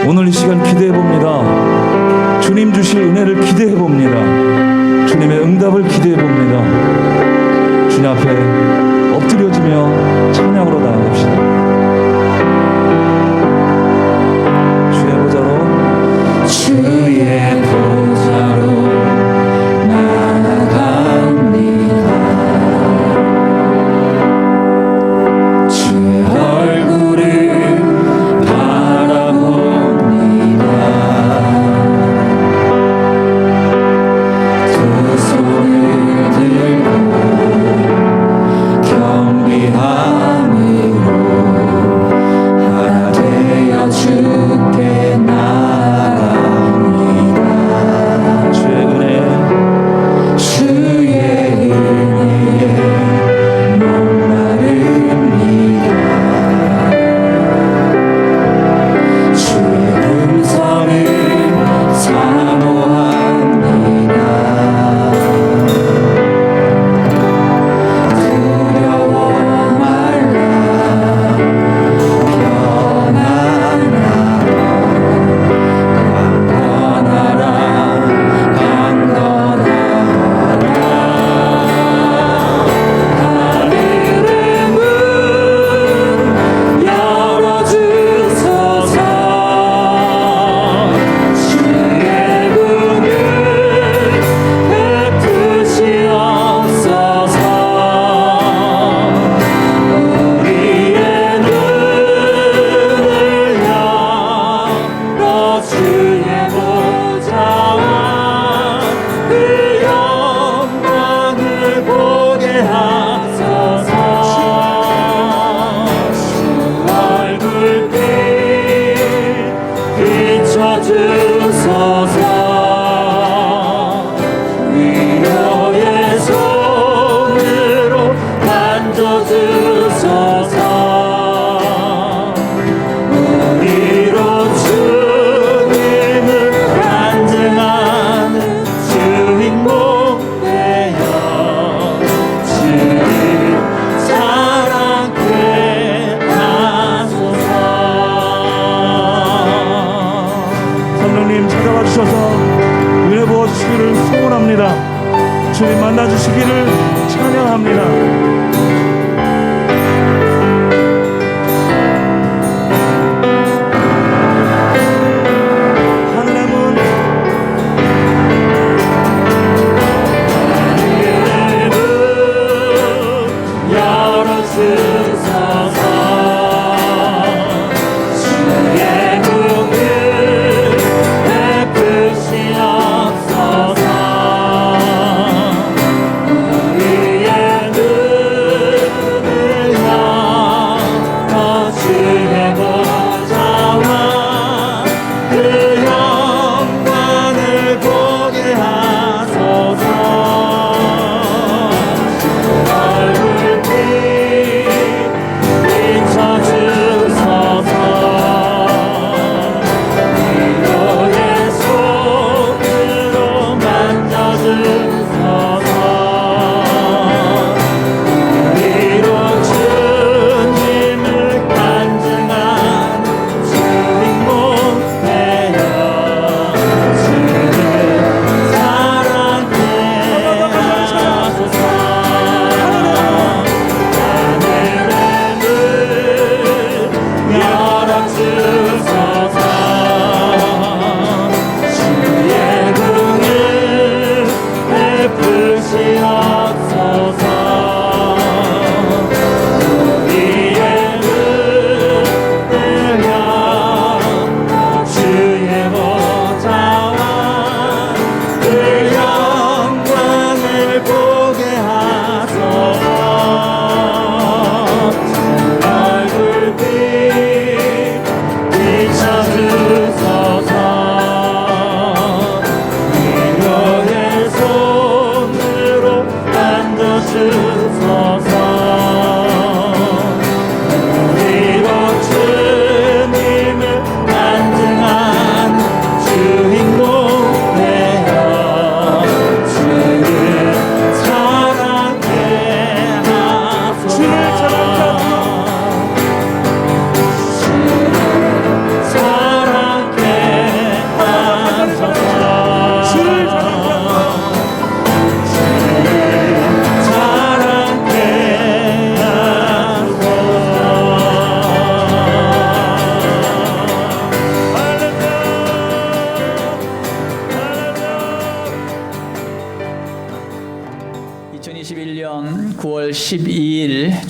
오늘 이 시간 기대해 봅니다. 주님 주실 은혜를 기대해 봅니다. 주님의 응답을 기대해 봅니다. 주님 앞에 엎드려지며 찬양으로 나아갑시다. 주의 보좌로 주의 보좌로 나아갑니다. 주의 얼굴을 바라봅니다. 두 손 부어주시기를 소원합니다. 주님 만나주시기를 찬양합니다.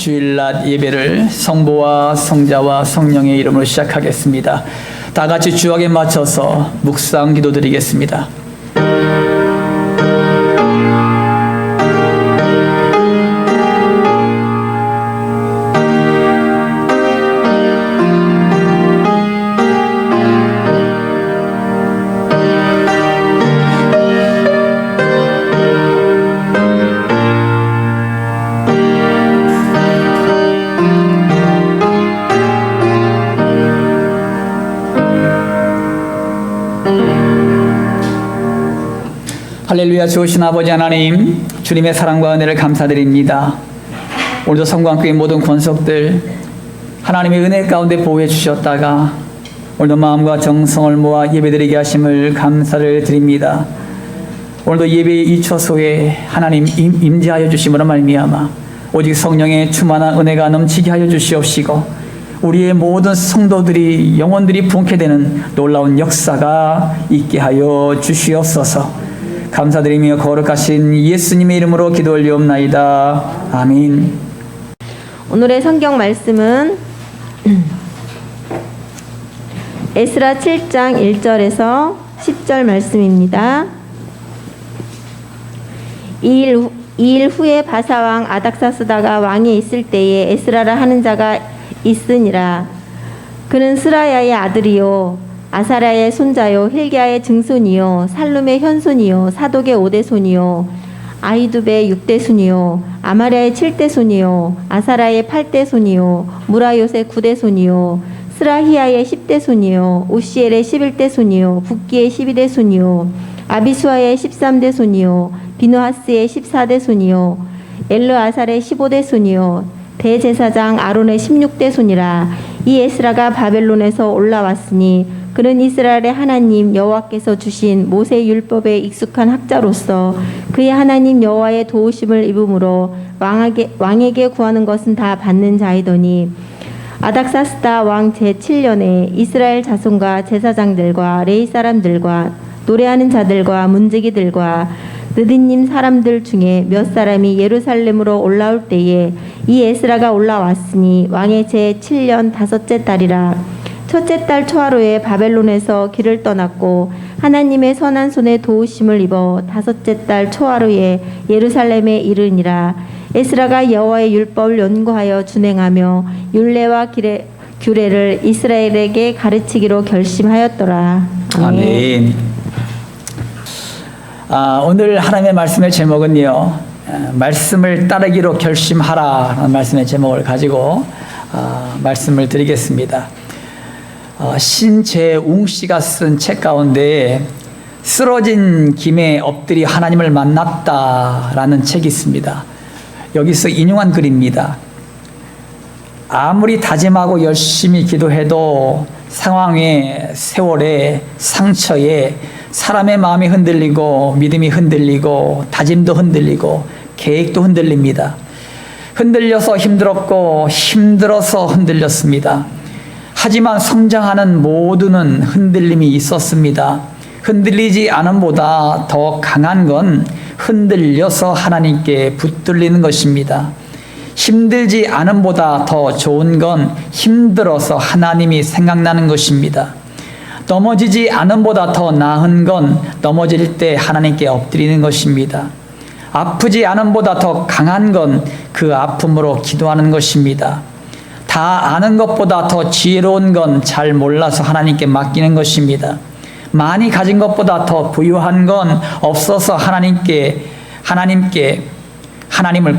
주일낮 예배를 성부와 성자와 성령의 이름으로 시작하겠습니다. 다 같이 주역에 맞춰서 묵상 기도드리겠습니다. 할렐루야. 좋으신 아버지 하나님, 주님의 사랑과 은혜를 감사드립니다. 오늘도 성광교회 모든 권속들 하나님의 은혜 가운데 보호해 주셨다가 오늘도 마음과 정성을 모아 예배드리게 하심을 감사를 드립니다. 오늘도 예배의 2초소에 하나님 임재하여 주심으로 말미암아 오직 성령의 충만한 은혜가 넘치게 하여 주시옵시고 우리의 모든 성도들이 영혼들이 부흥케 되는 놀라운 역사가 있게 하여 주시옵소서. 감사드리며 거룩하신 예수님의 이름으로 기도 올리옵나이다. 아멘. 오늘의 성경 말씀은 에스라 7장 1절에서 10절 말씀입니다. 이 일 후에 바사왕 아닥사스다가 왕이 있을 때에 에스라라 하는 자가 있으니라. 그는 스라야의 아들이요 아사랴의 손자요 힐기야의 증손이요 살룸의 현손이요 사독의 5대 손이요 아히두베의 6대 손이요 아마랴의 7대 손이요 아사랴의 8대 손이요 무라요의 9대 손이요 스라히야의 10대 손이요 우시엘의 11대 손이요 붓기의 12대 손이요 아비수아의 13대 손이요 비누하스의 14대 손이요 엘르아살의 15대 손이요 대제사장 아론의 16대 손이라. 이 에스라가 바벨론에서 올라왔으니 그는 이스라엘의 하나님 여호와께서 주신 모세 율법에 익숙한 학자로서 그의 하나님 여호와의 도우심을 입음으로 왕에게 구하는 것은 다 받는 자이더니 아닥사스다 왕 제7년에 이스라엘 자손과 제사장들과 레위 사람들과 노래하는 자들과 문지기들과 느디님 사람들 중에 몇 사람이 예루살렘으로 올라올 때에 이 에스라가 올라왔으니 왕의 제7년 다섯째 달이라. 첫째 달 초하루에 바벨론에서 길을 떠났고 하나님의 선한 손에 도우심을 입어 다섯째 달 초하루에 예루살렘에 이르니라. 에스라가 여호와의 율법을 연구하여 준행하며 율례와 규례를 이스라엘에게 가르치기로 결심하였더라. 아멘. 오늘 하나님의 말씀의 제목은요, 말씀을 따르기로 결심하라라는 말씀의 제목을 가지고 말씀을 드리겠습니다. 신재웅 씨가 쓴 책 가운데 쓰러진 김에 엎드리 하나님을 만났다라는 책이 있습니다. 여기서 인용한 글입니다. 아무리 다짐하고 열심히 기도해도 상황에, 세월에, 상처에 사람의 마음이 흔들리고 믿음이 흔들리고 다짐도 흔들리고 계획도 흔들립니다. 흔들려서 힘들었고 힘들어서 흔들렸습니다. 하지만 성장하는 모두는 흔들림이 있었습니다. 흔들리지 않음보다 더 강한 건 흔들려서 하나님께 붙들리는 것입니다. 힘들지 않음보다 더 좋은 건 힘들어서 하나님이 생각나는 것입니다. 넘어지지 않음보다 더 나은 건 넘어질 때 하나님께 엎드리는 것입니다. 아프지 않음보다 더 강한 건 그 아픔으로 기도하는 것입니다. 다 아는 것보다 더 지혜로운 건 잘 몰라서 하나님께 맡기는 것입니다. 많이 가진 것보다 더 부유한 건 없어서 하나님을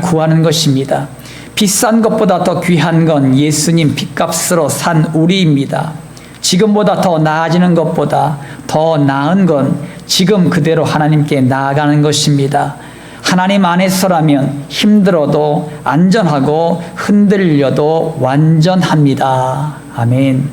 구하는 것입니다. 비싼 것보다 더 귀한 건 예수님 핏값으로 산 우리입니다. 지금보다 더 나아지는 것보다 더 나은 건 지금 그대로 하나님께 나아가는 것입니다. 하나님 안에서라면 힘들어도 안전하고 흔들려도 완전합니다. 아멘.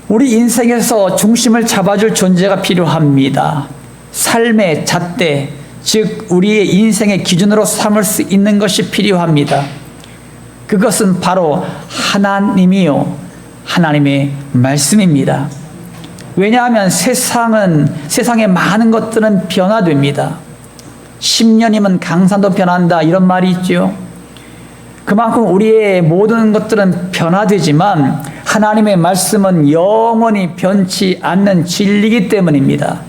우리 인생에서 중심을 잡아줄 존재가 필요합니다. 삶의 잣대, 즉 우리의 인생의 기준으로 삼을 수 있는 것이 필요합니다. 그것은 바로 하나님이요, 하나님의 말씀입니다. 왜냐하면 세상의 많은 것들은 변화됩니다. 10년이면 강산도 변한다 이런 말이 있죠. 그만큼 우리의 모든 것들은 변화되지만 하나님의 말씀은 영원히 변치 않는 진리이기 때문입니다.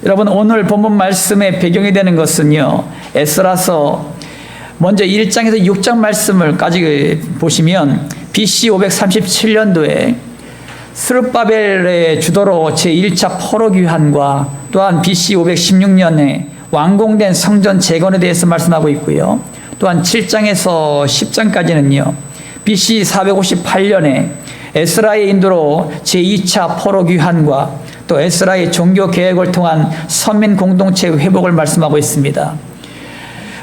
여러분, 오늘 본문 말씀의 배경이 되는 것은요, 에스라서 먼저 1장에서 6장 말씀을까지 보시면 BC 537년도에 스룹바벨의 주도로 제1차 포로 귀환과 또한 BC 516년에 완공된 성전 재건에 대해서 말씀하고 있고요. 또한 7장에서 10장까지는요. BC 458년에 에스라의 인도로 제2차 포로 귀환과 또 에스라의 종교 개혁을 통한 선민 공동체 회복을 말씀하고 있습니다.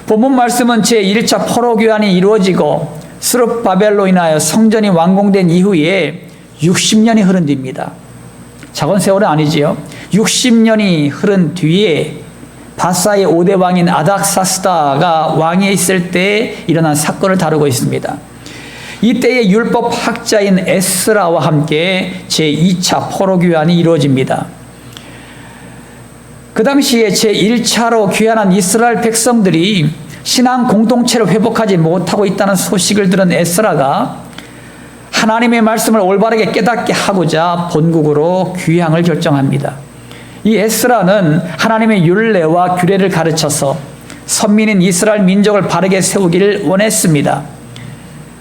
본문 말씀은 제1차 포로 귀환이 이루어지고 스룹바벨로 인하여 성전이 완공된 이후에 60년이 흐른 뒤입니다. 작은 세월은 아니지요. 60년이 흐른 뒤에 바사의 5대 왕인 아닥사스다가 왕위에 있을 때 일어난 사건을 다루고 있습니다. 이때의 율법 학자인 에스라와 함께 제2차 포로 귀환이 이루어집니다. 그 당시에 제1차로 귀환한 이스라엘 백성들이 신앙 공동체를 회복하지 못하고 있다는 소식을 들은 에스라가 하나님의 말씀을 올바르게 깨닫게 하고자 본국으로 귀향을 결정합니다. 이 에스라는 하나님의 율례와 규례를 가르쳐서 선민인 이스라엘 민족을 바르게 세우기를 원했습니다.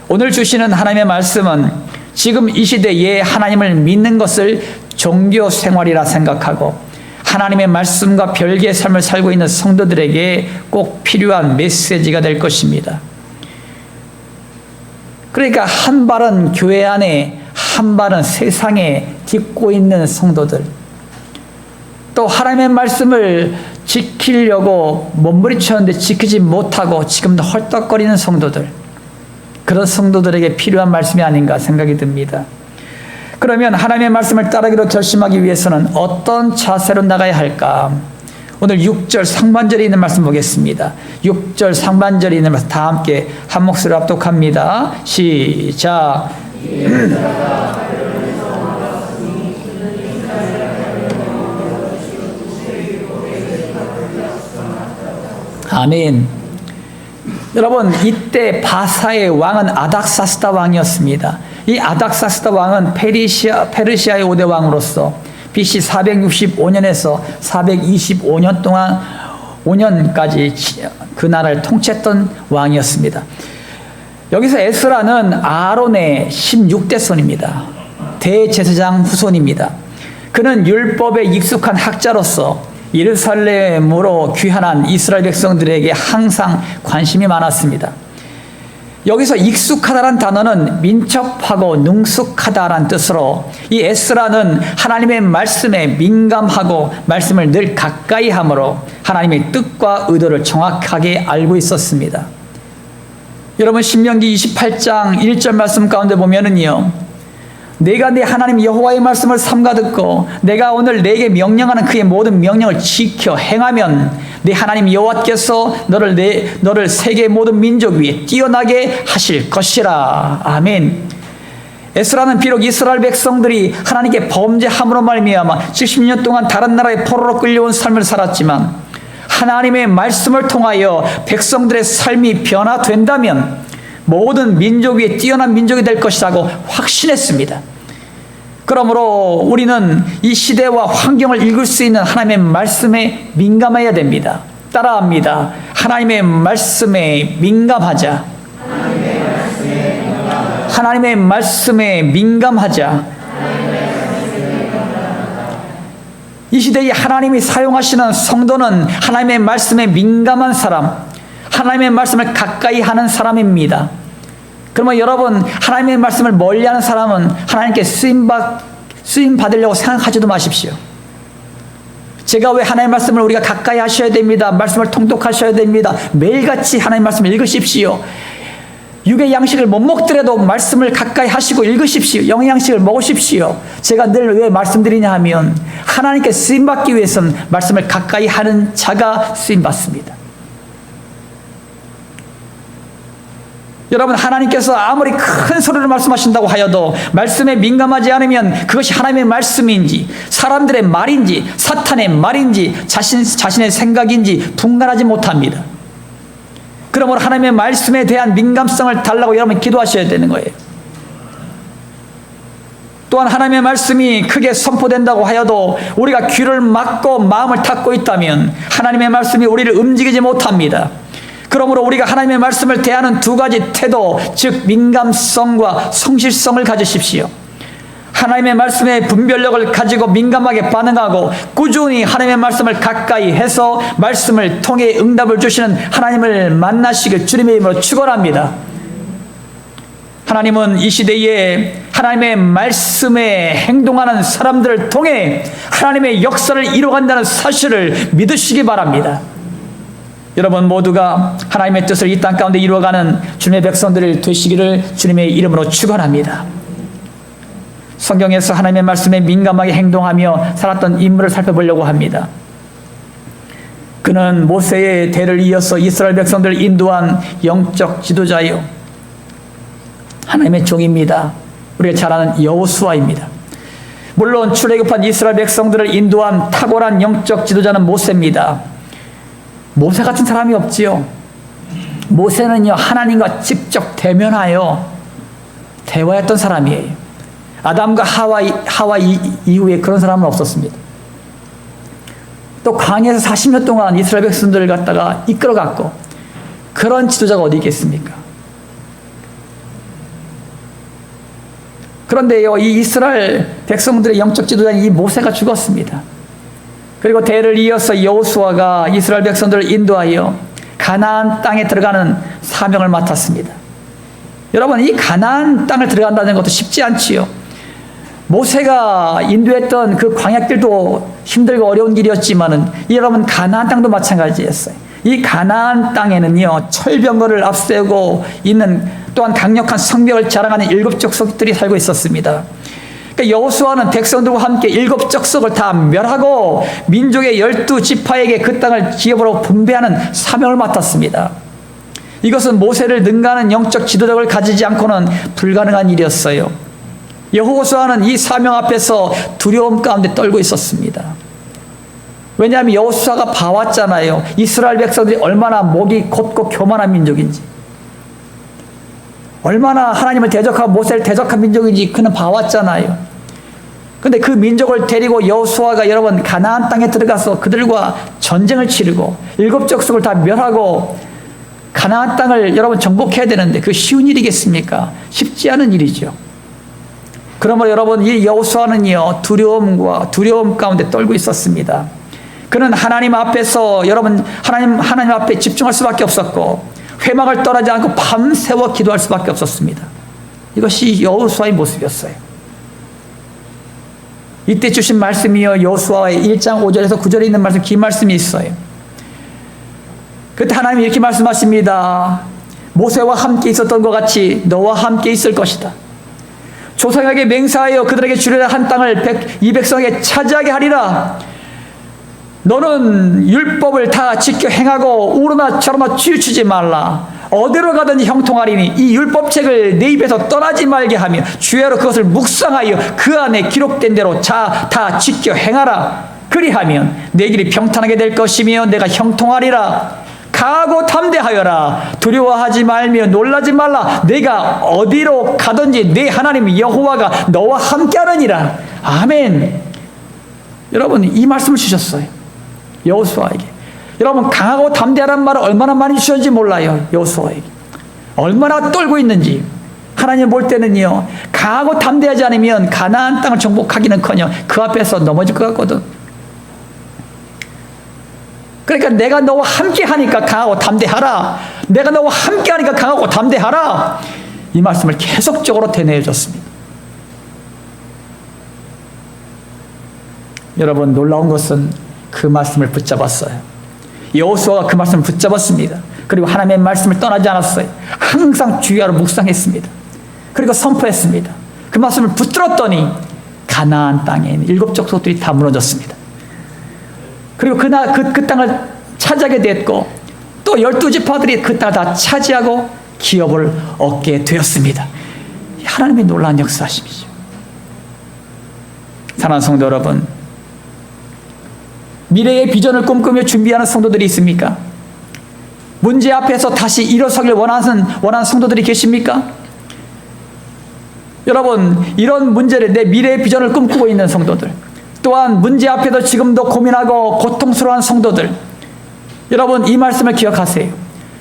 오늘 주시는 하나님의 말씀은 지금 이 시대에 하나님을 믿는 것을 종교 생활이라 생각하고 하나님의 말씀과 별개의 삶을 살고 있는 성도들에게 꼭 필요한 메시지가 될 것입니다. 그러니까 한 발은 교회 안에, 한 발은 세상에 딛고 있는 성도들, 또 하나님의 말씀을 지키려고 몸부림쳤는데 지키지 못하고 지금도 헐떡거리는 성도들, 그런 성도들에게 필요한 말씀이 아닌가 생각이 듭니다. 그러면 하나님의 말씀을 따르기로 결심하기 위해서는 어떤 자세로 나가야 할까? 오늘 6절 상반절에 있는 말씀 보겠습니다. 6절 상반절에 있는 말씀 다 함께 한 목소리로 합독합니다. 시작. 아멘. 여러분, 이때 바사의 왕은 아닥사스다 왕이었습니다. 이 아닥사스다 왕은 페르시아의 5대 왕으로서 BC 465년에서 425년 동안 5년까지 그 나라를 통치했던 왕이었습니다. 여기서 에스라는 아론의 16대 손입니다. 대제사장 후손입니다. 그는 율법에 익숙한 학자로서 예루살렘으로 귀환한 이스라엘 백성들에게 항상 관심이 많았습니다. 여기서 익숙하다란 단어는 민첩하고 능숙하다란 뜻으로 이 에스라는 하나님의 말씀에 민감하고 말씀을 늘 가까이 함으로 하나님의 뜻과 의도를 정확하게 알고 있었습니다. 여러분, 신명기 28장 1절 말씀 가운데 보면은요, 내가 내 하나님 여호와의 말씀을 삼가 듣고 내가 오늘 내게 명령하는 그의 모든 명령을 지켜 행하면 내 하나님 여호와께서 너를 세계 모든 민족 위에 뛰어나게 하실 것이라. 아멘. 에스라는 비록 이스라엘 백성들이 하나님께 범죄함으로 말미암아 70년 동안 다른 나라에 포로로 끌려온 삶을 살았지만 하나님의 말씀을 통하여 백성들의 삶이 변화된다면 모든 민족 위에 뛰어난 민족이 될 것이라고 확신했습니다. 그러므로 우리는 이 시대와 환경을 읽을 수 있는 하나님의 말씀에 민감해야 됩니다. 따라합니다. 하나님의 말씀에 민감하자. 하나님의 말씀에 민감하자. 이 시대에 하나님이 사용하시는 성도는 하나님의 말씀에 민감한 사람, 하나님의 말씀을 가까이 하는 사람입니다. 그러면 여러분, 하나님의 말씀을 멀리하는 사람은 하나님께 쓰임 받으려고 생각하지도 마십시오. 제가 왜 하나님의 말씀을 우리가 가까이 하셔야 됩니다. 말씀을 통독하셔야 됩니다. 매일같이 하나님의 말씀을 읽으십시오. 육의 양식을 못 먹더라도 말씀을 가까이 하시고 읽으십시오. 영의 양식을 먹으십시오. 제가 늘 왜 말씀드리냐 하면 하나님께 쓰임받기 위해서는 말씀을 가까이 하는 자가 쓰임받습니다. 여러분, 하나님께서 아무리 큰 소리로 말씀하신다고 하여도 말씀에 민감하지 않으면 그것이 하나님의 말씀인지 사람들의 말인지 사탄의 말인지 자신의 생각인지 분간하지 못합니다. 그러므로 하나님의 말씀에 대한 민감성을 달라고 여러분 기도하셔야 되는 거예요. 또한 하나님의 말씀이 크게 선포된다고 하여도 우리가 귀를 막고 마음을 닫고 있다면 하나님의 말씀이 우리를 움직이지 못합니다. 그러므로 우리가 하나님의 말씀을 대하는 두 가지 태도, 즉 민감성과 성실성을 가지십시오. 하나님의 말씀의 분별력을 가지고 민감하게 반응하고 꾸준히 하나님의 말씀을 가까이 해서 말씀을 통해 응답을 주시는 하나님을 만나시길 주님의 이름으로 축원합니다. 하나님은 이 시대에 하나님의 말씀에 행동하는 사람들을 통해 하나님의 역사를 이루어간다는 사실을 믿으시기 바랍니다. 여러분 모두가 하나님의 뜻을 이 땅 가운데 이루어가는 주님의 백성들을 되시기를 주님의 이름으로 축원합니다. 성경에서 하나님의 말씀에 민감하게 행동하며 살았던 인물을 살펴보려고 합니다. 그는 모세의 대를 이어서 이스라엘 백성들을 인도한 영적 지도자요, 하나님의 종입니다. 우리가 잘 아는 여호수아입니다. 물론 출애굽한 이스라엘 백성들을 인도한 탁월한 영적 지도자는 모세입니다. 모세 같은 사람이 없지요. 모세는요, 하나님과 직접 대면하여 대화했던 사람이에요. 아담과 하와 이후에 그런 사람은 없었습니다. 또 광야에서 40년 동안 이스라엘 백성들을 갖다가 이끌어갔고, 그런 지도자가 어디 있겠습니까? 그런데요, 이 이스라엘 백성들의 영적 지도자인 이 모세가 죽었습니다. 그리고 대를 이어서 여호수아가 이스라엘 백성들을 인도하여 가나안 땅에 들어가는 사명을 맡았습니다. 여러분, 이 가나안 땅을 들어간다는 것도 쉽지 않지요. 모세가 인도했던 그 광야길도 힘들고 어려운 길이었지만은 여러분, 가나안 땅도 마찬가지였어요. 이 가나안 땅에는요, 철병거를 앞세우고 있는, 또한 강력한 성벽을 자랑하는 7 족속들이 살고 있었습니다. 그러니까 여호수아는 백성들과 함께 7 족속을 다 멸하고 민족의 12지파에게 그 땅을 기업으로 분배하는 사명을 맡았습니다. 이것은 모세를 능가하는 영적 지도력을 가지지 않고는 불가능한 일이었어요. 여호수아는 이 사명 앞에서 두려움 가운데 떨고 있었습니다. 왜냐하면 여호수아가 봐왔잖아요. 이스라엘 백성들이 얼마나 목이 곧고 교만한 민족인지, 얼마나 하나님을 대적하고 모세를 대적한 민족인지 그는 봐왔잖아요. 근데 그 민족을 데리고 여호수아가 여러분 가나안 땅에 들어가서 그들과 전쟁을 치르고 7 족속을 다 멸하고 가나안 땅을 여러분 정복해야 되는데 그 쉬운 일이겠습니까? 쉽지 않은 일이죠. 그러므로 여러분 이 여호수아는요 두려움 가운데 떨고 있었습니다. 그는 하나님 앞에서 여러분 하나님 앞에 집중할 수밖에 없었고 회막을 떠나지 않고 밤새워 기도할 수밖에 없었습니다. 이것이 여호수아의 모습이었어요. 이때 주신 말씀이요 여호수아의 1장 5절에서 9절에 있는 말씀, 긴 말씀이 있어요. 그때 하나님이 이렇게 말씀하십니다. 모세와 함께 있었던 것 같이 너와 함께 있을 것이다. 조상에게 맹세하여 그들에게 주려는 한 땅을 이 백성에게 차지하게 하리라. 너는 율법을 다 지켜 행하고 우러나 저러나 치우치지 말라. 어디로 가든지 형통하리니 이 율법책을 내 입에서 떠나지 말게 하며 주야로 그것을 묵상하여 그 안에 기록된 대로 다 지켜 행하라. 그리하면 내 길이 평탄하게 될 것이며 내가 형통하리라. 강하고 담대하여라. 두려워하지 말며 놀라지 말라. 내가 어디로 가든지 내 하나님 여호와가 너와 함께하느니라. 아멘. 여러분 이 말씀을 주셨어요. 여호수아에게. 여러분 강하고 담대하라는 말을 얼마나 많이 주셨는지 몰라요. 여호수아에게. 얼마나 떨고 있는지. 하나님 볼 때는요 강하고 담대하지 않으면 가나안 땅을 정복하기는커녕 그 앞에서 넘어질 것 같거든. 그러니까 내가 너와 함께 하니까 강하고 담대하라. 내가 너와 함께 하니까 강하고 담대하라. 이 말씀을 계속적으로 되뇌어 줬습니다. 여러분 놀라운 것은 그 말씀을 붙잡았어요. 여호수아가 그 말씀을 붙잡았습니다. 그리고 하나님의 말씀을 떠나지 않았어요. 항상 주야로 묵상했습니다. 그리고 선포했습니다. 그 말씀을 붙들었더니 가나안 땅에 있는 7 족속들이 다 무너졌습니다. 그리고 그 땅을 차지하게 됐고 또 12지파들이 그 땅을 다 차지하고 기업을 얻게 되었습니다. 하나님의 놀라운 역사하심이죠. 사랑하는 성도 여러분, 미래의 비전을 꿈꾸며 준비하는 성도들이 있습니까? 문제 앞에서 다시 일어서길 원하는 성도들이 계십니까? 여러분 이런 문제를 내 미래의 비전을 꿈꾸고 있는 성도들, 또한 문제 앞에도 지금도 고민하고 고통스러워하는 성도들, 여러분 이 말씀을 기억하세요.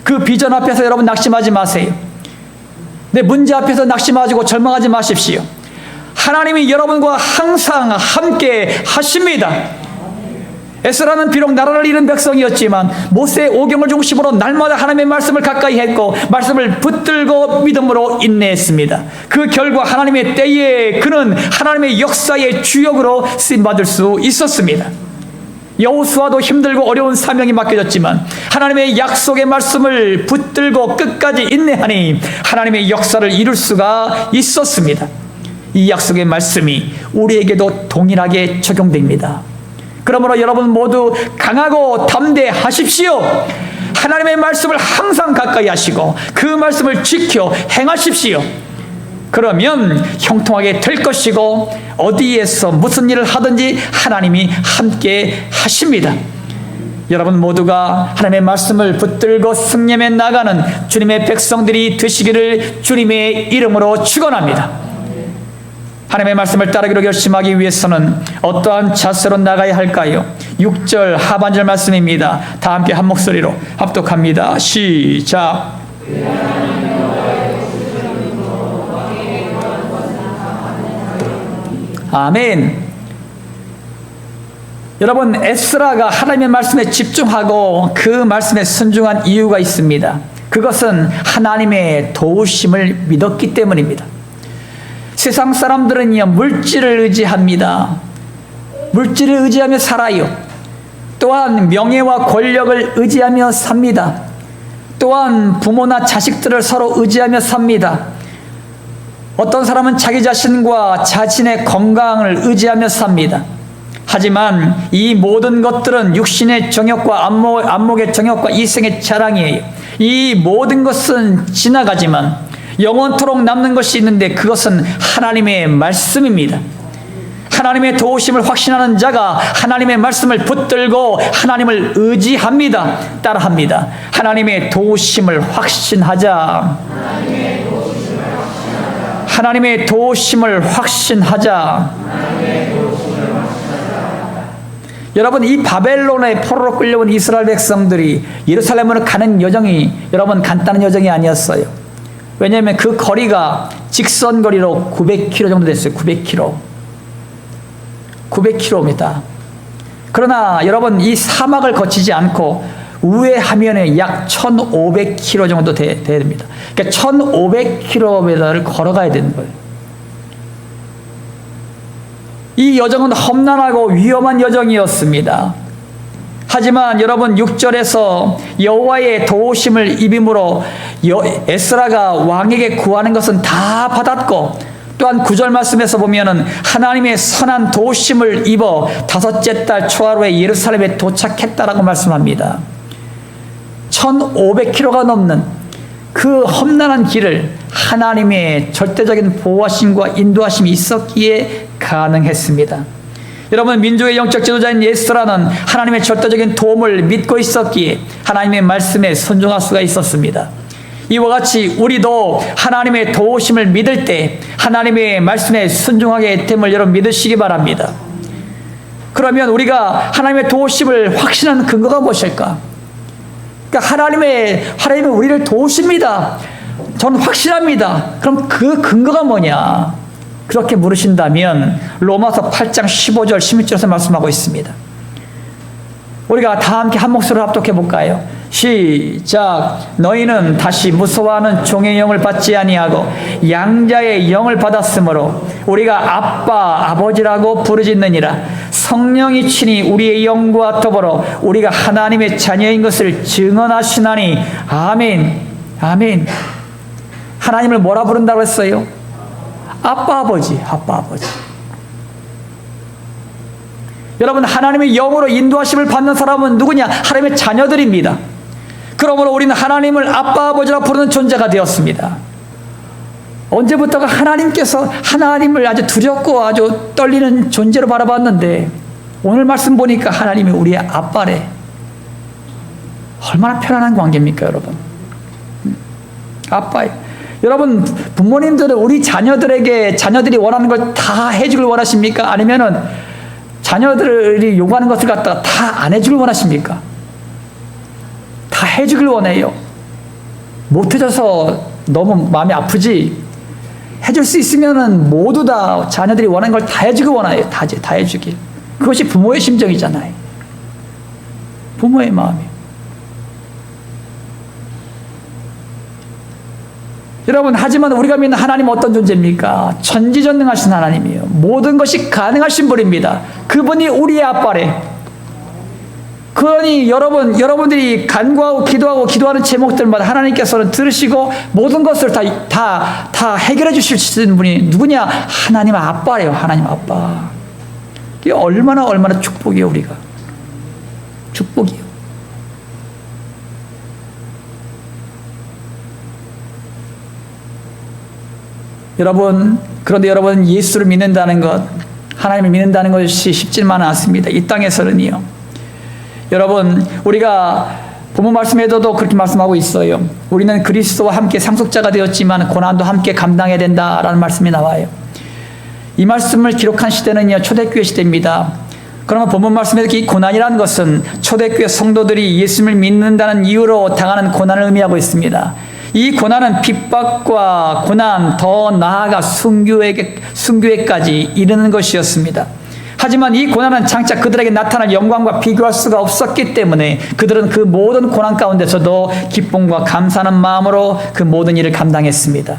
그 비전 앞에서 여러분 낙심하지 마세요. 내 문제 앞에서 낙심하고 절망하지 마십시오. 하나님이 여러분과 항상 함께 하십니다. 에스라는 비록 나라를 잃은 백성이었지만 모세의 오경을 중심으로 날마다 하나님의 말씀을 가까이 했고 말씀을 붙들고 믿음으로 인내했습니다. 그 결과 하나님의 때에 그는 하나님의 역사의 주역으로 쓰임받을 수 있었습니다. 여호수아도 힘들고 어려운 사명이 맡겨졌지만 하나님의 약속의 말씀을 붙들고 끝까지 인내하니 하나님의 역사를 이룰 수가 있었습니다. 이 약속의 말씀이 우리에게도 동일하게 적용됩니다. 그러므로 여러분 모두 강하고 담대하십시오. 하나님의 말씀을 항상 가까이 하시고 그 말씀을 지켜 행하십시오. 그러면 형통하게 될 것이고 어디에서 무슨 일을 하든지 하나님이 함께 하십니다. 여러분 모두가 하나님의 말씀을 붙들고 승리해 나가는 주님의 백성들이 되시기를 주님의 이름으로 축원합니다. 하나님의 말씀을 따르기로 결심하기 위해서는 어떠한 자세로 나가야 할까요? 6절 하반절 말씀입니다. 다 함께 한 목소리로 합독합니다. 시작. 아멘. 여러분 에스라가 하나님의 말씀에 집중하고 그 말씀에 순종한 이유가 있습니다. 그것은 하나님의 도우심을 믿었기 때문입니다. 세상 사람들은요 물질을 의지합니다. 물질을 의지하며 살아요. 또한 명예와 권력을 의지하며 삽니다. 또한 부모나 자식들을 서로 의지하며 삽니다. 어떤 사람은 자기 자신과 자신의 건강을 의지하며 삽니다. 하지만 이 모든 것들은 육신의 정욕과 안목의 정욕과 이생의 자랑이에요. 이 모든 것은 지나가지만 영원토록 남는 것이 있는데 그것은 하나님의 말씀입니다. 하나님의 도우심을 확신하는 자가 하나님의 말씀을 붙들고 하나님을 의지합니다. 따라합니다. 하나님의 도우심을 확신하자. 하나님의 도우심을 확신하자. 여러분, 이 바벨론의 포로로 끌려온 이스라엘 백성들이 예루살렘으로 가는 여정이 여러분 간단한 여정이 아니었어요. 왜냐하면 그 거리가 직선 거리로 900km 정도 됐어요. 900km. 그러나 여러분, 이 사막을 거치지 않고 우회하면은 약 1500km 정도 됩니다. 그러니까 1500km를 걸어가야 되는 거예요. 이 여정은 험난하고 위험한 여정이었습니다. 하지만 여러분 6절에서 여호와의 도우심을 입음으로 에스라가 왕에게 구하는 것은 다 받았고, 또한 9절 말씀에서 보면은 하나님의 선한 도우심을 입어 5째 달 초하루에 예루살렘에 도착했다라고 말씀합니다. 1500km가 넘는 그 험난한 길을 하나님의 절대적인 보호하심과 인도하심이 있었기에 가능했습니다. 여러분, 민족의 영적 지도자인 에스라는 하나님의 절대적인 도움을 믿고 있었기에 하나님의 말씀에 순종할 수가 있었습니다. 이와 같이 우리도 하나님의 도우심을 믿을 때 하나님의 말씀에 순종하게 됨을 여러분 믿으시기 바랍니다. 그러면 우리가 하나님의 도우심을 확신하는 근거가 무엇일까? 그러니까 하나님의 우리를 도우십니다. 저는 확신합니다. 그럼 그 근거가 뭐냐? 그렇게 물으신다면 로마서 8장 15절 16절에서 말씀하고 있습니다. 우리가 다 함께 한 목소리로 합독해 볼까요? 시작. 너희는 다시 무서워하는 종의 영을 받지 아니하고 양자의 영을 받았으므로 우리가 아빠 아버지라고 부르짖느니라. 성령이 친히 우리의 영과 더불어 우리가 하나님의 자녀인 것을 증언하시나니. 아멘. 아멘. 하나님을 뭐라 부른다고 했어요? 아빠 아버지. 아빠 아버지. 여러분, 하나님의 영으로 인도하심을 받는 사람은 누구냐? 하나님의 자녀들입니다. 그러므로 우리는 하나님을 아빠 아버지라 부르는 존재가 되었습니다. 언제부터가 하나님께서 하나님을 아주 두렵고 아주 떨리는 존재로 바라봤는데 오늘 말씀 보니까 하나님이 우리의 아빠래. 얼마나 편안한 관계입니까, 여러분? 아빠예요. 여러분, 부모님들은 우리 자녀들이 원하는 걸 다 해주길 원하십니까? 아니면은 자녀들이 요구하는 것을 갖다가 다 안 해주길 원하십니까? 다 해주길 원해요. 못 해줘서 너무 마음이 아프지. 해줄 수 있으면은 모두 다 자녀들이 원하는 걸 다 해주길 원해요. 다 해주길. 그것이 부모의 심정이잖아요. 부모의 마음이에요. 여러분, 하지만 우리가 믿는 하나님은 어떤 존재입니까? 전지전능하신 하나님이에요. 모든 것이 가능하신 분입니다. 그분이 우리의 아빠래. 그러니 여러분들이 간구하고 기도하는 제목들마다 하나님께서는 들으시고 모든 것을 다 해결해 주실 수 있는 분이 누구냐? 하나님 아빠래요. 하나님 아빠. 이게 얼마나 축복이에요, 우리가. 축복이에요. 여러분, 그런데 여러분, 예수를 믿는다는 것, 하나님을 믿는다는 것이 쉽지만은 않습니다. 이 땅에서는요. 여러분, 우리가 본문 말씀에도 그렇게 말씀하고 있어요. 우리는 그리스도와 함께 상속자가 되었지만 고난도 함께 감당해야 된다라는 말씀이 나와요. 이 말씀을 기록한 시대는요, 초대교회 시대입니다. 그러면 본문 말씀에서 이 고난이라는 것은 초대교회 성도들이 예수님을 믿는다는 이유로 당하는 고난을 의미하고 있습니다. 이 고난은 핍박과 고난, 더 나아가 순교회까지 이르는 것이었습니다. 하지만 이 고난은 장차 그들에게 나타날 영광과 비교할 수가 없었기 때문에 그들은 그 모든 고난 가운데서도 기쁨과 감사하는 마음으로 그 모든 일을 감당했습니다.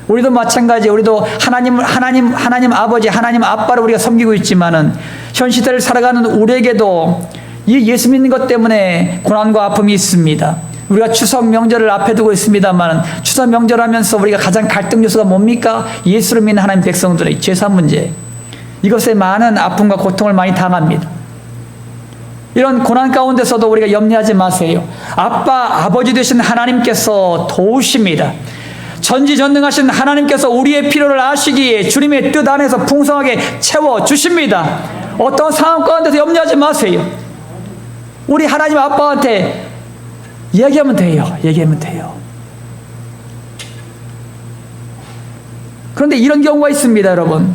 우리도 마찬가지. 우리도 하나님 아버지, 하나님 아빠를 우리가 섬기고 있지만은 현 시대를 살아가는 우리에게도 이 예수 믿는 것 때문에 고난과 아픔이 있습니다. 우리가 추석 명절을 앞에 두고 있습니다만 추석 명절하면서 우리가 가장 갈등 요소가 뭡니까? 예수를 믿는 하나님 백성들의 죄사 문제. 이것에 많은 아픔과 고통을 많이 당합니다. 이런 고난 가운데서도 우리가 염려하지 마세요. 아버지 되신 하나님께서 도우십니다. 전지전능하신 하나님께서 우리의 필요를 아시기에 주님의 뜻 안에서 풍성하게 채워주십니다. 어떤 상황 가운데서 염려하지 마세요. 우리 하나님 아빠한테 얘기하면 돼요. 얘기하면 돼요. 그런데 이런 경우가 있습니다, 여러분.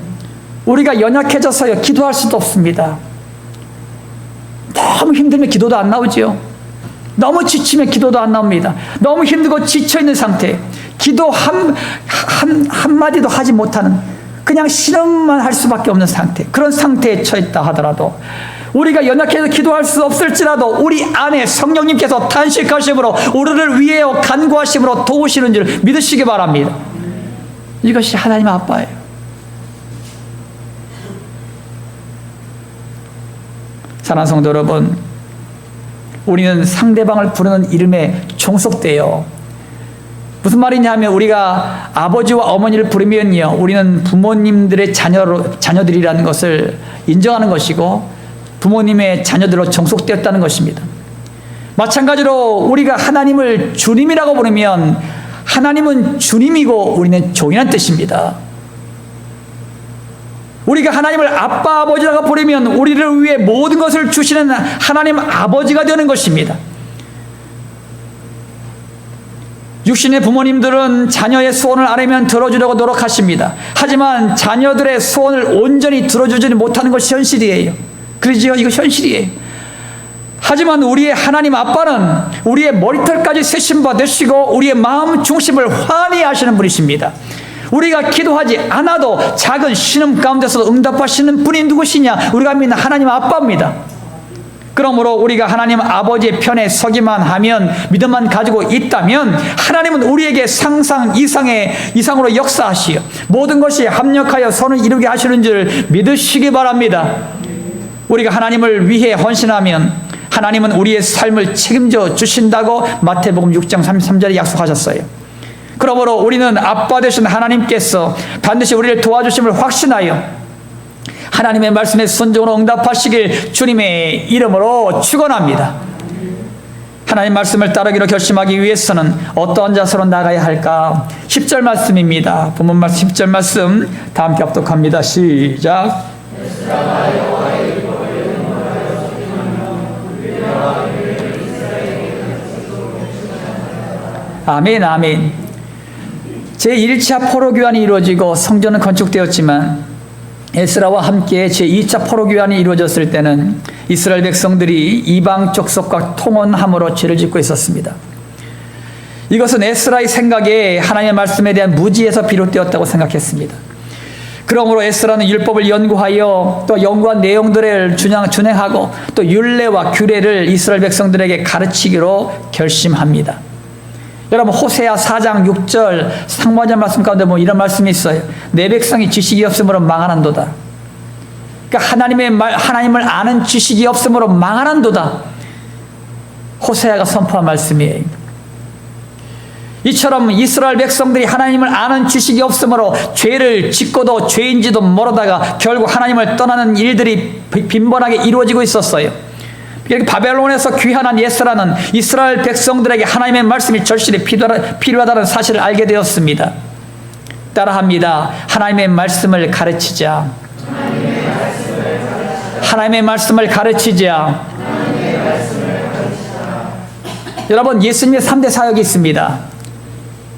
우리가 연약해져서요, 기도할 수도 없습니다. 너무 힘들면 기도도 안 나오죠. 너무 지치면 기도도 안 나옵니다. 너무 힘들고 지쳐있는 상태, 기도 한마디도 하지 못하는, 그냥 신음만 할 수밖에 없는 상태, 그런 상태에 처했다 하더라도 우리가 연약해서 기도할 수 없을지라도 우리 안에 성령님께서 탄식하심으로 우리를 위하여 간구하심으로 도우시는 줄 믿으시기 바랍니다. 이것이 하나님 아빠예요. 사랑하는 성도 여러분, 우리는 상대방을 부르는 이름에 종속돼요. 무슨 말이냐 하면 우리가 아버지와 어머니를 부르면요, 우리는 부모님들의 자녀들이라는 것을 인정하는 것이고 부모님의 자녀들로 종속되었다는 것입니다. 마찬가지로 우리가 하나님을 주님이라고 부르면 하나님은 주님이고 우리는 종이라는 뜻입니다. 우리가 하나님을 아빠 아버지라고 부르면 우리를 위해 모든 것을 주시는 하나님 아버지가 되는 것입니다. 육신의 부모님들은 자녀의 소원을 아뢰면 들어주려고 노력하십니다. 하지만 자녀들의 소원을 온전히 들어주지 못하는 것이 현실이에요. 그러지요? 이거 현실이에요. 하지만 우리의 하나님 아빠는 우리의 머리털까지 세심 받으시고 우리의 마음 중심을 환히 하시는 분이십니다. 우리가 기도하지 않아도 작은 신음 가운데서도 응답하시는 분이 누구시냐? 우리가 믿는 하나님 아빠입니다. 그러므로 우리가 하나님 아버지의 편에 서기만 하면, 믿음만 가지고 있다면 하나님은 우리에게 상상 이상으로 역사하시어 모든 것이 합력하여 선을 이루게 하시는 줄 믿으시기 바랍니다. 우리가 하나님을 위해 헌신하면 하나님은 우리의 삶을 책임져 주신다고 마태복음 6장 33절에 약속하셨어요. 그러므로 우리는 아빠 되신 하나님께서 반드시 우리를 도와주심을 확신하여 하나님의 말씀에 순종으로 응답하시길 주님의 이름으로 축원합니다. 하나님 말씀을 따르기로 결심하기 위해서는 어떠한 자세로 나가야 할까? 10절 말씀입니다. 본문 말씀 10절 말씀 다 함께 합독합니다. 시작. 아멘, 아멘. 제1차 포로교환이 이루어지고 성전은 건축되었지만 에스라와 함께 제2차 포로교환이 이루어졌을 때는 이스라엘 백성들이 이방 족속과 통혼함으로 죄를 짓고 있었습니다. 이것은 에스라의 생각에 하나님의 말씀에 대한 무지에서 비롯되었다고 생각했습니다. 그러므로 에스라는 율법을 연구하여 또 연구한 내용들을 준행하고 또 율례와 규례를 이스라엘 백성들에게 가르치기로 결심합니다. 여러분, 호세아 4장 6절 상반절 말씀 가운데 이런 말씀이 있어요. 내 백성이 지식이 없으므로 망하는도다. 그러니까 하나님을 아는 지식이 없으므로 망하는도다. 호세아가 선포한 말씀이에요. 이처럼 이스라엘 백성들이 하나님을 아는 지식이 없으므로 죄를 짓고도 죄인지도 모르다가 결국 하나님을 떠나는 일들이 빈번하게 이루어지고 있었어요. 바벨론에서 귀환한 에스라는 이스라엘 백성들에게 하나님의 말씀이 절실히 필요하다는 사실을 알게 되었습니다. 따라합니다. 하나님의 말씀을 가르치자. 하나님의 말씀을 가르치자. 여러분, 예수님의 3대 사역이 있습니다.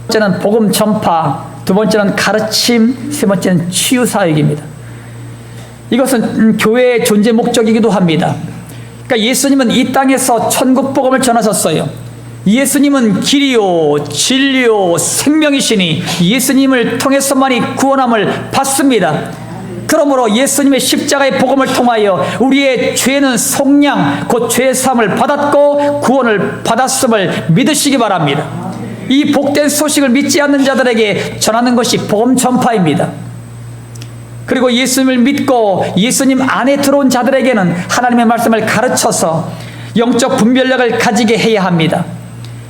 첫 번째는 복음 전파, 두 번째는 가르침, 세 번째는 치유 사역입니다. 이것은 교회의 존재 목적이기도 합니다. 그러니까 예수님은 이 땅에서 천국 복음을 전하셨어요. 예수님은 길이요 진리요 생명이시니 예수님을 통해서만이 구원함을 받습니다. 그러므로 예수님의 십자가의 복음을 통하여 우리의 죄는 속량 곧 죄 사함을 받았고 구원을 받았음을 믿으시기 바랍니다. 이 복된 소식을 믿지 않는 자들에게 전하는 것이 복음 전파입니다. 그리고 예수님을 믿고 예수님 안에 들어온 자들에게는 하나님의 말씀을 가르쳐서 영적 분별력을 가지게 해야 합니다.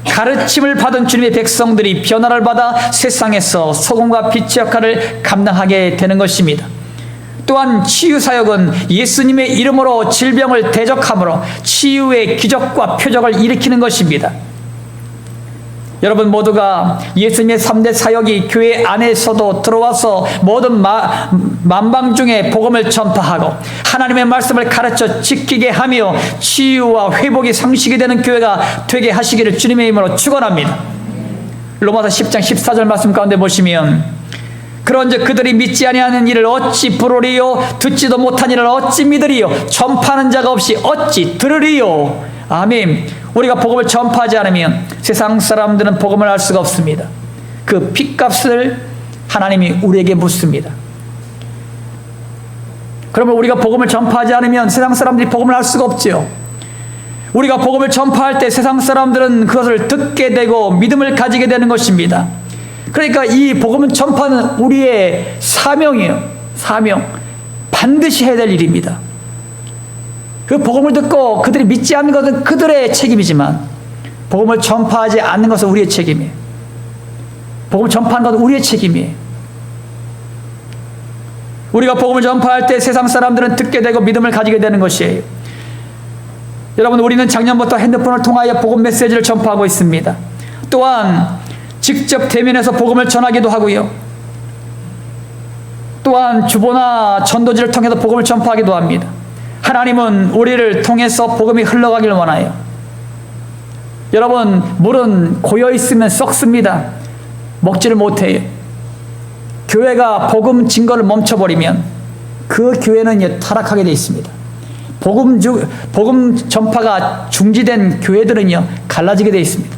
가르침을 받은 주님의 백성들이 변화를 받아 세상에서 소금과 빛의 역할을 감당하게 되는 것입니다. 또한 치유사역은 예수님의 이름으로 질병을 대적함으로 치유의 기적과 표적을 일으키는 것입니다. 여러분 모두가 예수님의 3대 사역이 교회 안에서도 들어와서 모든 만방 중에 복음을 전파하고 하나님의 말씀을 가르쳐 지키게 하며 치유와 회복이 상식이 되는 교회가 되게 하시기를 주님의 이름으로 축원합니다. 로마서 10장 14절 말씀 가운데 보시면 그런즉 그들이 믿지 아니하는 일을 어찌 부르리요 듣지도 못한 일을 어찌 믿으리요 전파하는 자가 없이 어찌 들으리요. 아멘. 우리가 복음을 전파하지 않으면 세상 사람들은 복음을 알 수가 없습니다. 그 핏값을 하나님이 우리에게 묻습니다. 그러면 우리가 복음을 전파하지 않으면 세상 사람들이 복음을 알 수가 없지요. 우리가 복음을 전파할 때 세상 사람들은 그것을 듣게 되고 믿음을 가지게 되는 것입니다. 그러니까 이 복음을 전파는 우리의 사명이에요. 사명. 반드시 해야 될 일입니다. 그 복음을 듣고 그들이 믿지 않는 것은 그들의 책임이지만 복음을 전파하지 않는 것은 우리의 책임이에요. 복음을 전파하는 것은 우리의 책임이에요. 우리가 복음을 전파할 때 세상 사람들은 듣게 되고 믿음을 가지게 되는 것이에요. 여러분 우리는 작년부터 핸드폰을 통하여 복음 메시지를 전파하고 있습니다. 또한 직접 대면해서 복음을 전하기도 하고요. 또한 주보나 전도지를 통해서 복음을 전파하기도 합니다. 하나님은 우리를 통해서 복음이 흘러가길 원해요. 여러분 물은 고여있으면 썩습니다. 먹지를 못해요. 교회가 복음 증거를 멈춰버리면 그 교회는 타락하게 되어 있습니다. 복음 전파가 중지된 교회들은요 갈라지게 되어 있습니다.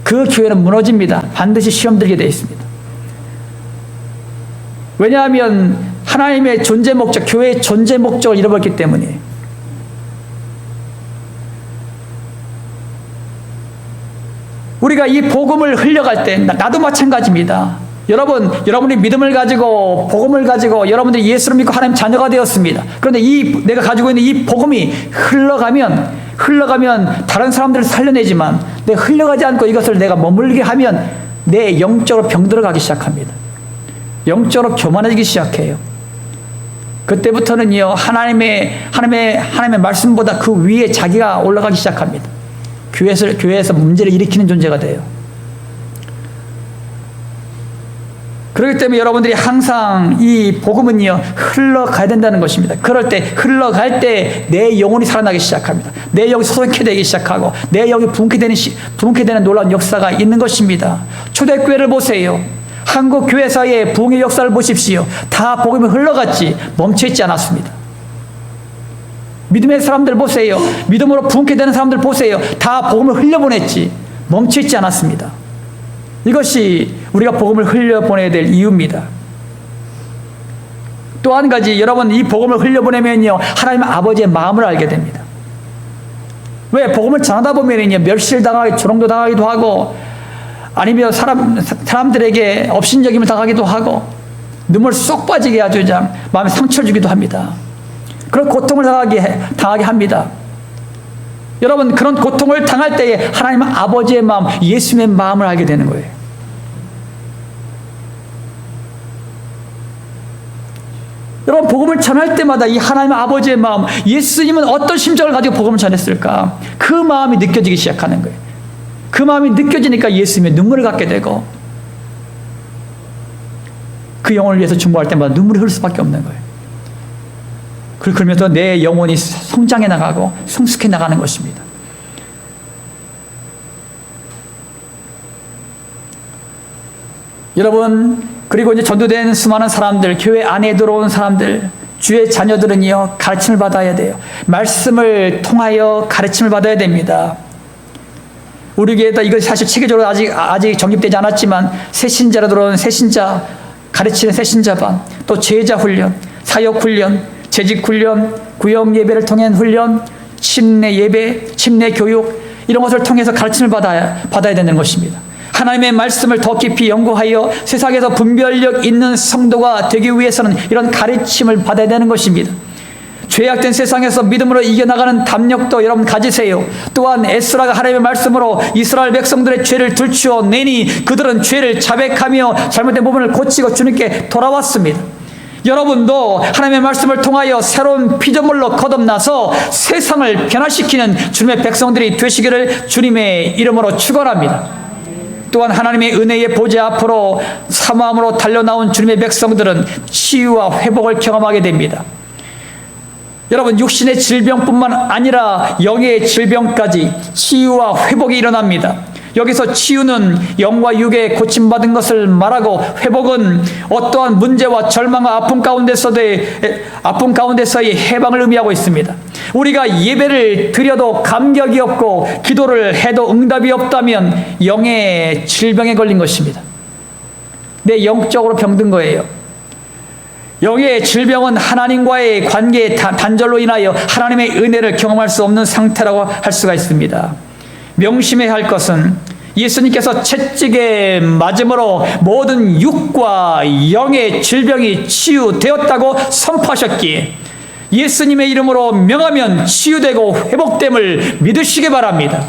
그 교회는 무너집니다. 반드시 시험 들게 되어 있습니다. 왜냐하면 하나님의 존재 목적, 교회의 존재 목적을 잃어버렸기 때문이에요. 우리가 이 복음을 흘려갈 때 나도 마찬가지입니다. 여러분이 믿음을 가지고 복음을 가지고 여러분들이 예수를 믿고 하나님 자녀가 되었습니다. 그런데 내가 가지고 있는 이 복음이 흘러가면 다른 사람들을 살려내지만 내가 흘러가지 않고 이것을 내가 머물게 하면 내 영적으로 병들어가기 시작합니다. 영적으로 교만해지기 시작해요. 그때부터는요 하나님의 말씀보다 그 위에 자기가 올라가기 시작합니다. 교회에서 문제를 일으키는 존재가 돼요. 그렇기 때문에 여러분들이 항상 이 복음은요 흘러가야 된다는 것입니다. 그럴 때 흘러갈 때 내 영혼이 살아나기 시작합니다. 내 영이 소성케 되기 시작하고 내 영이 부흥케 되는 놀라운 역사가 있는 것입니다. 초대교회를 보세요. 한국 교회사의 부흥의 역사를 보십시오. 다 복음이 흘러갔지 멈춰있지 않았습니다. 믿음의 사람들 보세요. 믿음으로 부흥케 되는 사람들 보세요. 다 복음을 흘려보냈지 멈춰있지 않았습니다. 이것이 우리가 복음을 흘려보내야 될 이유입니다. 또 한 가지 여러분 이 복음을 흘려보내면요 하나님 아버지의 마음을 알게 됩니다. 왜? 복음을 전하다 보면요 멸시를 조롱도 당하기도 하고 아니면 사람들에게 업신여김을 당하기도 하고 눈물 쏙 빠지게 아주 그냥 마음에 상처를 주기도 합니다. 그런 고통을 당하게 합니다. 여러분 그런 고통을 당할 때에 하나님 아버지의 마음, 예수님의 마음을 알게 되는 거예요. 여러분 복음을 전할 때마다 이 하나님 아버지의 마음, 예수님은 어떤 심정을 가지고 복음을 전했을까? 그 마음이 느껴지기 시작하는 거예요. 그 마음이 느껴지니까 예수님의 눈물을 갖게 되고 그 영혼을 위해서 중보할 때마다 눈물이 흐를 수밖에 없는 거예요. 그러면서 내 영혼이 성장해 나가고 성숙해 나가는 것입니다. 여러분 그리고 이제 전도된 수많은 사람들, 교회 안에 들어온 사람들, 주의 자녀들은요 가르침을 받아야 돼요. 말씀을 통하여 가르침을 받아야 됩니다. 우리 교회도 이것이 사실 체계적으로 아직 정립되지 않았지만 새신자로 들어온 새신자 가르치는 새신자반, 또 제자 훈련, 사역 훈련, 재직 훈련, 구역 예배를 통한 훈련, 침례 예배, 침례 교육 이런 것을 통해서 가르침을 받아야 되는 것입니다. 하나님의 말씀을 더 깊이 연구하여 세상에서 분별력 있는 성도가 되기 위해서는 이런 가르침을 받아야 되는 것입니다. 죄악된 세상에서 믿음으로 이겨나가는 담력도 여러분 가지세요. 또한 에스라가 하나님의 말씀으로 이스라엘 백성들의 죄를 들추어 내니 그들은 죄를 자백하며 잘못된 부분을 고치고 주님께 돌아왔습니다. 여러분도 하나님의 말씀을 통하여 새로운 피조물로 거듭나서 세상을 변화시키는 주님의 백성들이 되시기를 주님의 이름으로 축원합니다. 또한 하나님의 은혜의 보좌 앞으로 사모함으로 달려나온 주님의 백성들은 치유와 회복을 경험하게 됩니다. 여러분, 육신의 질병뿐만 아니라 영의 질병까지 치유와 회복이 일어납니다. 여기서 치유는 영과 육의 고침받은 것을 말하고, 회복은 어떠한 문제와 절망과 아픔 가운데서의 해방을 의미하고 있습니다. 우리가 예배를 드려도 감격이 없고 기도를 해도 응답이 없다면 영의 질병에 걸린 것입니다. 내 영적으로 병든 거예요. 영의 질병은 하나님과의 관계의 단절로 인하여 하나님의 은혜를 경험할 수 없는 상태라고 할 수가 있습니다. 명심해야 할 것은 예수님께서 채찍에 맞음으로 모든 육과 영의 질병이 치유되었다고 선포하셨기에 예수님의 이름으로 명하면 치유되고 회복됨을 믿으시기 바랍니다.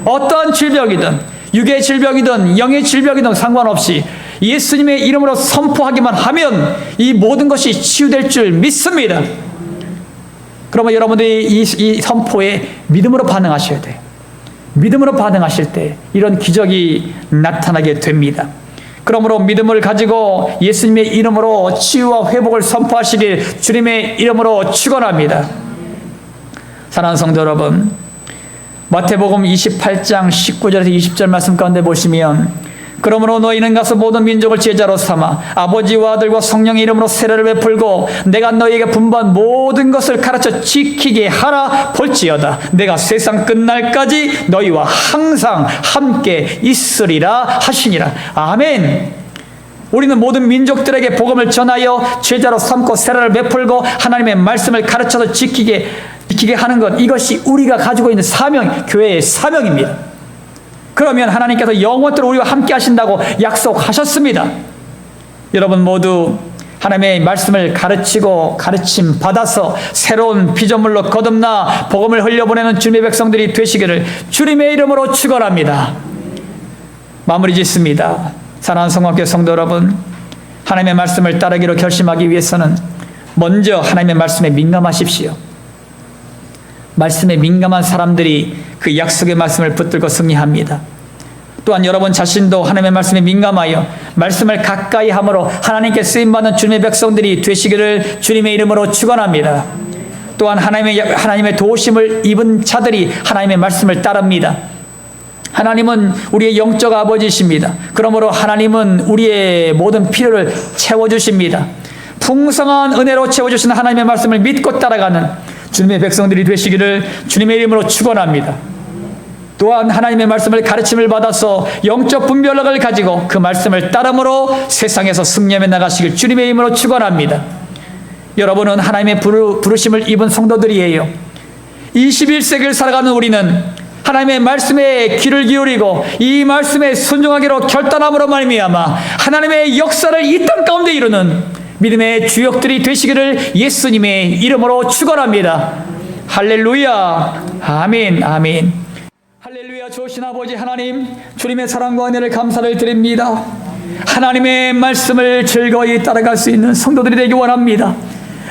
어떠한 질병이든 육의 질병이든 영의 질병이든 상관없이 예수님의 이름으로 선포하기만 하면 이 모든 것이 치유될 줄 믿습니다. 그러면 여러분들이 이 선포에 믿음으로 반응하셔야 돼요. 믿음으로 반응하실 때 이런 기적이 나타나게 됩니다. 그러므로 믿음을 가지고 예수님의 이름으로 치유와 회복을 선포하시길 주님의 이름으로 축원합니다. 사랑하는 성도 여러분, 마태복음 28장 19절에서 20절 말씀 가운데 보시면, 그러므로 너희는 가서 모든 민족을 제자로 삼아 아버지와 아들과 성령의 이름으로 세례를 베풀고 내가 너희에게 분부한 모든 것을 가르쳐 지키게 하라 볼지어다. 내가 세상 끝날까지 너희와 항상 함께 있으리라 하시니라. 아멘. 우리는 모든 민족들에게 복음을 전하여 제자로 삼고 세례를 베풀고 하나님의 말씀을 가르쳐서 지키게 하는 것, 이것이 우리가 가지고 있는 사명, 교회의 사명입니다. 그러면 하나님께서 영원토록 우리와 함께 하신다고 약속하셨습니다. 여러분 모두 하나님의 말씀을 가르치고 가르침 받아서 새로운 피조물로 거듭나 복음을 흘려보내는 주님의 백성들이 되시기를 주님의 이름으로 축원합니다. 마무리 짓습니다. 사랑하는 성공학교 성도 여러분, 하나님의 말씀을 따르기로 결심하기 위해서는 먼저 하나님의 말씀에 민감하십시오. 말씀에 민감한 사람들이 그 약속의 말씀을 붙들고 승리합니다. 또한 여러분 자신도 하나님의 말씀에 민감하여 말씀을 가까이 함으로 하나님께 쓰임받는 주님의 백성들이 되시기를 주님의 이름으로 축원합니다. 또한 하나님의 도우심을 입은 자들이 하나님의 말씀을 따릅니다. 하나님은 우리의 영적 아버지이십니다. 그러므로 하나님은 우리의 모든 필요를 채워주십니다. 풍성한 은혜로 채워주시는 하나님의 말씀을 믿고 따라가는 주님의 백성들이 되시기를 주님의 이름으로 축원합니다. 또한 하나님의 말씀을 가르침을 받아서 영적 분별력을 가지고 그 말씀을 따름으로 세상에서 승리하며 나가시길 주님의 이름으로 축원합니다. 여러분은 하나님의 부르심을 입은 성도들이에요. 21세기를 살아가는 우리는 하나님의 말씀에 귀를 기울이고 이 말씀에 순종하기로 결단함으로 말미암아 하나님의 역사를 이 땅 가운데 이루는 믿음의 주역들이 되시기를 예수님의 이름으로 축원합니다. 할렐루야. 아멘. 아멘. 할렐루야. 좋으신 아버지 하나님, 주님의 사랑과 은혜를 감사를 드립니다. 하나님의 말씀을 즐거이 따라갈 수 있는 성도들이 되기 원합니다.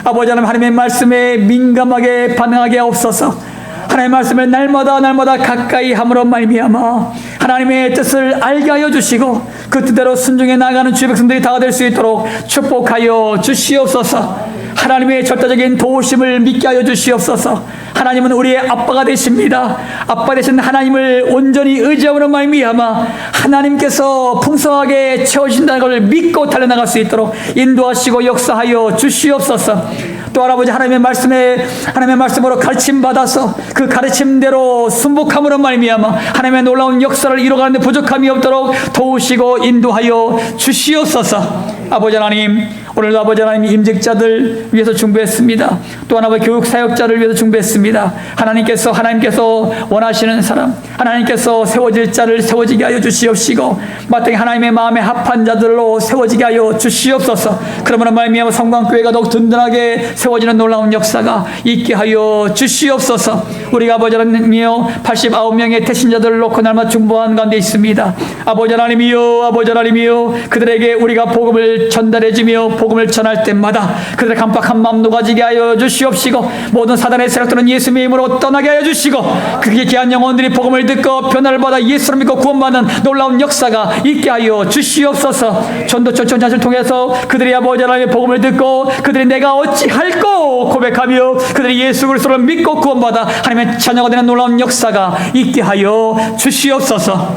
아버지 하나님, 하나님의 말씀에 민감하게 반응하게 하옵소서. 하나님의 말씀을 날마다 가까이 함으로 말미암아 하나님의 뜻을 알게 하여 주시고 그 뜻대로 순종해 나가는 주의 백성들이 다 될 수 있도록 축복하여 주시옵소서. 하나님의 절대적인 도우심을 믿게 하여 주시옵소서. 하나님은 우리의 아빠가 되십니다. 아빠 되신 하나님을 온전히 의지함으로 말미암아 하나님께서 풍성하게 채워주신다는 것을 믿고 달려나갈 수 있도록 인도하시고 역사하여 주시옵소서. 또 아버지 하나님의 말씀으로 가르침 받아서 그 가르침대로 순복함으로 말미암아 하나님의 놀라운 역사를 이루어가는 데 부족함이 없도록 도우시고 인도하여 주시옵소서. 아버지 하나님, 오늘도 아버지 하나님 임직자들 위해서 중보했습니다. 또한 아버지 교육 사역자를 위해서 중보했습니다. 하나님께서 원하시는 사람, 하나님께서 세워질 자를 세워지게 하여 주시옵시고 마땅히 하나님의 마음에 합한 자들로 세워지게 하여 주시옵소서. 그러므로 말미암아 성광교회가 더욱 든든하게 세워지는 놀라운 역사가 있게 하여 주시옵소서. 우리가 아버지 하나님이여 89명의 태신자들을 놓고 날마다 중보하는 가운데 있습니다. 아버지 하나님이여, 아버지 하나님이여, 그들에게 우리가 복음을 전달해주며 복음을 전할 때마다 그들의 깜빡한 마음 녹아지게 하여 주시옵시고 모든 사단의 세력들은 예수님의 이름으로 떠나게 하여 주시고 그게 귀한 영혼들이 복음을 듣고 변화를 받아 예수를 믿고 구원받는 놀라운 역사가 있게 하여 주시옵소서. 전도 초청자를 통해서 그들이 아버지 하나님의 복음을 듣고 그들이 내가 어찌할꼬 고백하며 그들이 예수 그리스도를 믿고 구원받아 하나님의 자녀가 되는 놀라운 역사가 있게 하여 주시옵소서.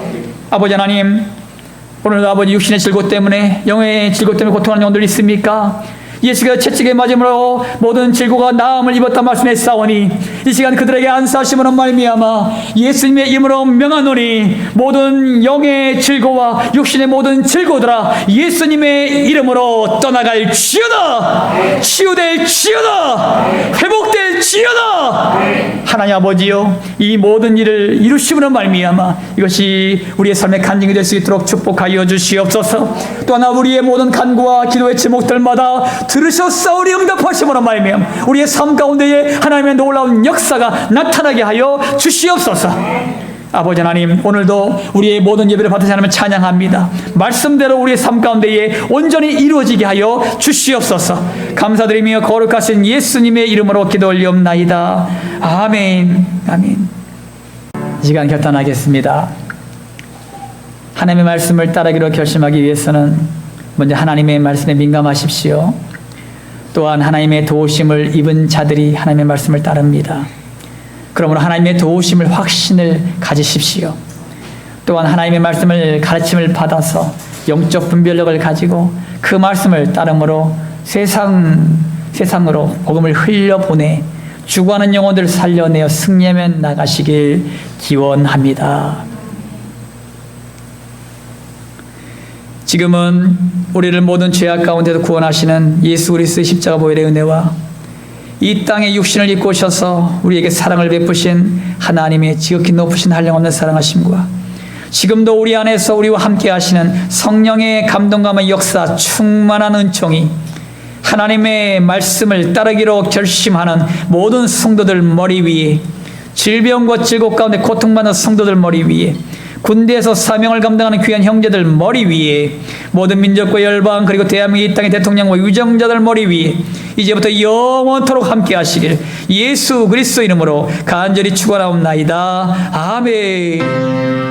아버지 하나님, 오늘도 아버지 육신의 질고 때문에 영의 질고 때문에 고통하는 영혼들이 있습니까? 예수가 채찍에 맞음으로 모든 질고가 나음을 입었다 말씀했사오니 이 시간 그들에게 안사하심으로 말미암아 예수님의 이름으로 명하노니 모든 영의 질고와 육신의 모든 질고들아 예수님의 이름으로 떠나갈 지어다. 치유될 지어다. 회복될 지어다. 하나님 아버지요, 이 모든 일을 이루심으로 말미암아 이것이 우리의 삶의 간증이 될 수 있도록 축복하여 주시옵소서. 또한 우리의 모든 간구와 기도의 제목들마다 들으셨사오니 응답하심으로 말미암아 우리의 삶 가운데에 하나님의 놀라운 역사가 나타나게 하여 주시옵소서. 아버지 하나님, 오늘도 우리의 모든 예배를 받으시 하나님을 찬양합니다. 말씀대로 우리의 삶 가운데에 온전히 이루어지게 하여 주시옵소서. 감사드리며 거룩하신 예수님의 이름으로 기도 올리옵나이다. 아멘. 아멘. 이 시간 결단하겠습니다. 하나님의 말씀을 따르기로 결심하기 위해서는 먼저 하나님의 말씀에 민감하십시오. 또한 하나님의 도우심을 입은 자들이 하나님의 말씀을 따릅니다. 그러므로 하나님의 도우심을 확신을 가지십시오. 또한 하나님의 말씀을 가르침을 받아서 영적 분별력을 가지고 그 말씀을 따름으로 세상으로 복음을 흘려보내 죽어가는 영혼들을 살려내어 승리하며 나가시길 기원합니다. 지금은 우리를 모든 죄악 가운데서 구원하시는 예수 그리스도의 십자가 보혈의 은혜와 이 땅에 육신을 입고 오셔서 우리에게 사랑을 베푸신 하나님의 지극히 높으신 한량없는 사랑하심과 지금도 우리 안에서 우리와 함께 하시는 성령의 감동감의 역사 충만한 은총이 하나님의 말씀을 따르기로 결심하는 모든 성도들 머리 위에, 질병과 질곡 가운데 고통받는 성도들 머리 위에, 군대에서 사명을 감당하는 귀한 형제들 머리 위에, 모든 민족과 열방 그리고 대한민국 이 땅의 대통령과 유정자들 머리 위에 이제부터 영원토록 함께 하시길 예수 그리스도 이름으로 간절히 축원하옵나이다. 아멘.